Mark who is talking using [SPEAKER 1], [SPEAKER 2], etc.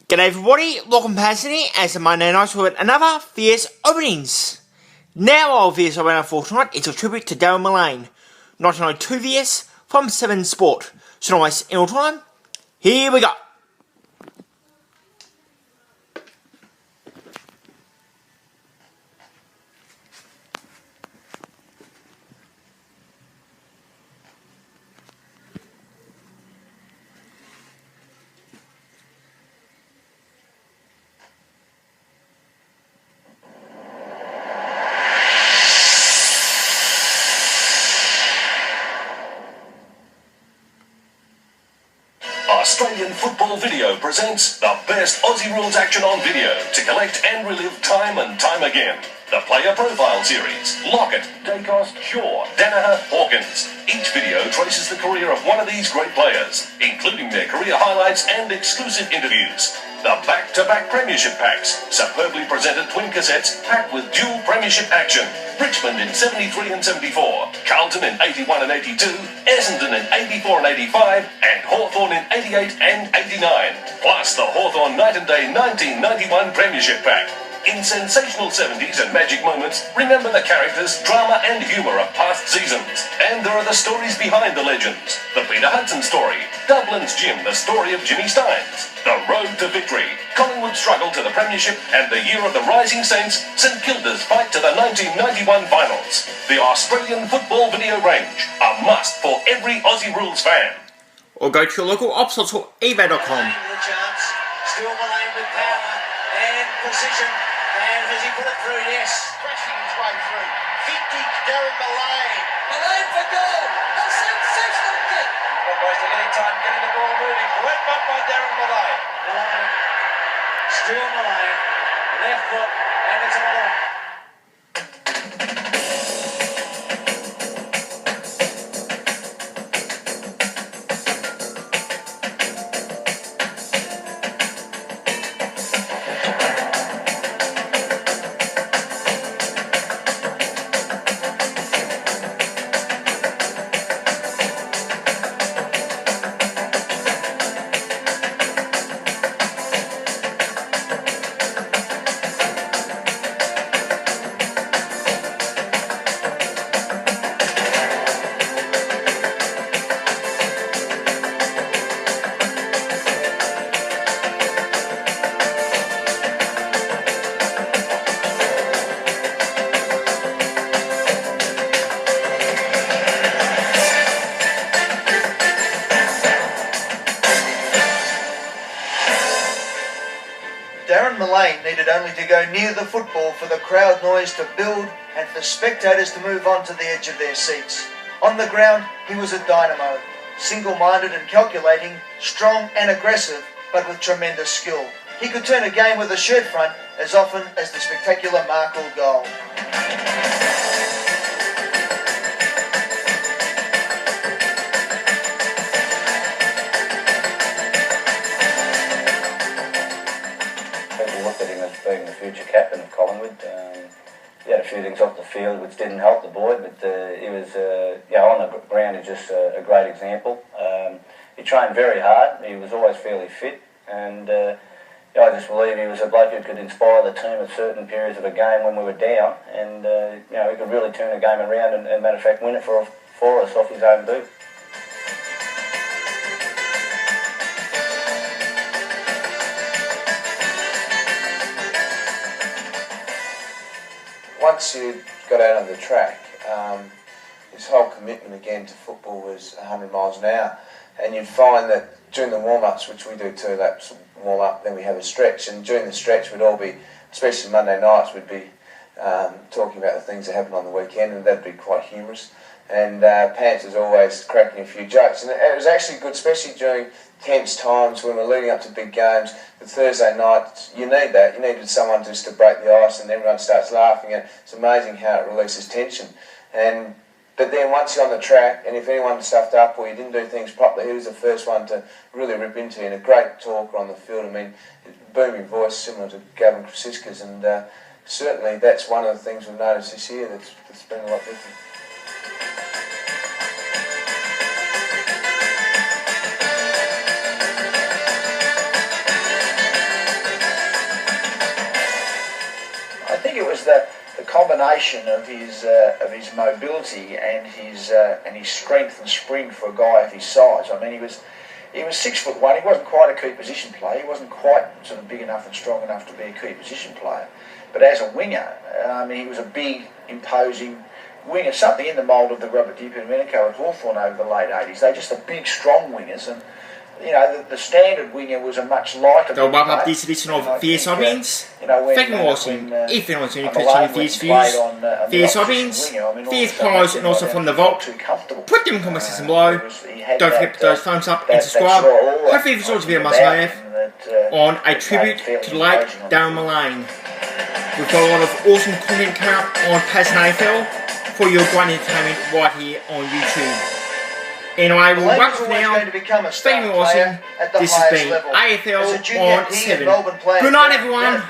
[SPEAKER 1] G'day everybody, welcome past here as a Monday night with another fierce openings. Now our fierce opener for tonight is a tribute to Darren Millane, 1902 VS from 7 Sport. So not waste any more time, here we go.
[SPEAKER 2] Australian Football Video presents the best Aussie rules action on video to collect and relive time and time again. The Player Profile Series. Lockett, Dacos, Shaw, Danaher, Hawkins. Each video traces the career of one of these great players, including their career highlights and exclusive interviews. The back-to-back premiership packs, superbly presented twin cassettes packed with dual premiership action. Richmond in 73 and 74, Carlton in 81 and 82, Essendon in 84 and 85, and Hawthorn in 88 and 89. Plus the Hawthorn Night and Day 1991 premiership pack. In sensational 70s and magic moments, remember the characters, drama and humour of past seasons. And there are the stories behind the legends. The Peter Hudson story, Dublin's Jim, the story of Jimmy Steins, the road to victory, Collingwood's struggle to the premiership and the year of the Rising Saints, St Kilda's fight to the 1991 finals. The Australian Football Video Range, a must for every Aussie Rules fan.
[SPEAKER 1] Or go to your local ops or eBay.com.
[SPEAKER 3] Still Millane with power and precision. And has he put it through? Yes. Crashing his way through. Vintage Darren Millane. Millane for goal. A sensational kick. Not wasting any time getting the ball moving. Great butt by Darren Millane. Millane. Still Millane. Left foot. And it's another one.
[SPEAKER 4] Darren Millane needed only to go near the football for the crowd noise to build and for spectators to move on to the edge of their seats. On the ground, he was a dynamo, single-minded and calculating, strong and aggressive, but with tremendous skill. He could turn a game with a shirt front as often as the spectacular Markle goal.
[SPEAKER 5] Looked at him as being the future captain of Collingwood. He had a few things off the field which didn't help the boy, but he was, on the ground, he's just a great example. He trained very hard. He was always fairly fit, and I just believe he was a bloke who could inspire the team at certain periods of a game when we were down, and he could really turn a game around and matter of fact, win it for us off his own boot.
[SPEAKER 6] Once you got out on the track, his whole commitment again to football was 100 miles an hour, and you'd find that during the warm-ups, which we do 2 laps warm-up, then we have a stretch, and during the stretch we'd all be, especially Monday nights, we'd be talking about the things that happened on the weekend, and that'd be quite humorous. And Pants was always cracking a few jokes, and it was actually good, especially during tense times when we're leading up to big games. The Thursday night, you need that. You needed someone just to break the ice, and everyone starts laughing, and it's amazing how it releases tension. But then once you're on the track, and if anyone stuffed up or you didn't do things properly, he was the first one to really rip into you, and a great talker on the field. I mean, booming voice similar to Gavin Krasiska's, and certainly that's one of the things we've noticed this year that's been a lot different.
[SPEAKER 7] combination of his mobility and his strength and spring for a guy of his size. I mean, he was 6'1". He wasn't quite a key position player. He wasn't quite sort of big enough and strong enough to be a key position player. But as a winger, he was a big, imposing winger, something in the mould of the Robert Di-Domenico at Hawthorn over the late 80s. They're just the big, strong wingers, and you know, the standard winger was a much lighter.
[SPEAKER 1] They'll wrap up this edition of Fierce Opinions. Thank you for watching. If anyone's interested in Fierce Views, Fierce Opinions, Fierce Pies, and also from the Vault, put them in the comment section below. Don't forget to those thumbs up and subscribe. Hopefully you've enjoyed the video much on a tribute to the late Darren Millane. We've got a lot of awesome content coming up on Passion AFL for your great entertainment right here on YouTube. Anyway, we'll wrap up now. Thank you for watching. This has been AFL on 7. Good night, everyone.